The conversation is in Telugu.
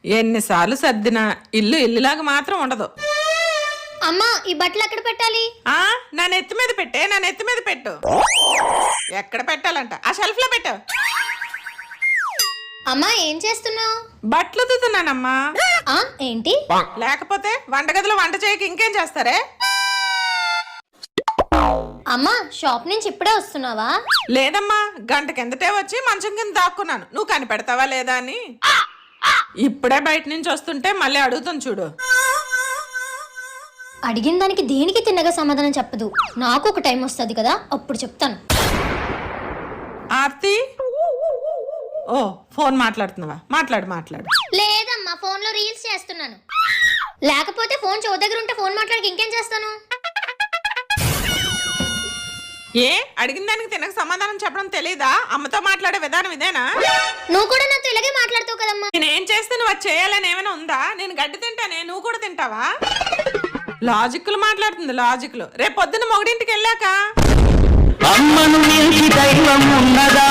ఎన్నిసార్లు సర్దినా ఇల్లు ఇల్లులాగా మాత్రం ఉండదు. అమ్మా ఈ బట్టలు ఎక్కడ పెట్టాలి? నా నెత్తి మీద పెట్టే, నా నెత్తి మీద పెట్టు. ఎక్కడ పెట్టాలంట? ఆ షెల్ఫ్ లో పెట్టు. అమ్మా ఏం చేస్తున్నావు? బట్టలు ఉతుకుతున్నానమ్మా. ఏంటి? లేకపోతే వంటగదిలో వంట చేయక ఇంకేం చేస్తారే? అమ్మా షాప్ నుంచి ఇప్పుడే వస్తున్నావా? లేదమ్మా, గంట కిందటే వచ్చి మంచం కింద దాక్కున్నాను. నువ్వు కనిపెడతావా లేదా అని. ఇప్పుడే బయట నుంచి వస్తుంటే మళ్ళీ అడుగుతాను చూడు. అడిగిన దానికి దేనికి తిన్నగా సమాధానం చెప్పదు. నాకు ఒక టైం వస్తుంది కదా, అప్పుడు చెప్తాను. ఆర్తి, ఓ ఫోన్ మాట్లాడుతున్నావా? మాట్లాడు మాట్లాడు. లేదమ్మా, ఫోన్ లో రీల్స్ చేస్తున్నాను. లేకపోతే ఫోన్ చెవు దగ్గర ఉంటే ఫోన్ మాట్లాడక ఇంకేం చేస్తాను? ఏ అడిగిన దానికి తినక సమాధానం చెప్పడం తెలీదా? అమ్మతో మాట్లాడే విధానం ఇదేనా? నువ్వు కూడా నాతో ఇలాగే మాట్లాడుతావు కదమ్మా. నేనేం చేస్తే నువ్వు అది చేయాలని ఏమైనా ఉందా? నేను గడ్డి తింటానే, నువ్వు కూడా తింటావా? లాజిక్లు మాట్లాడుతుంది, లాజిక్లు. రేపు పొద్దున్న మొగడింటికి వెళ్ళాక అమ్మను మించి దైవం ఉన్నదా?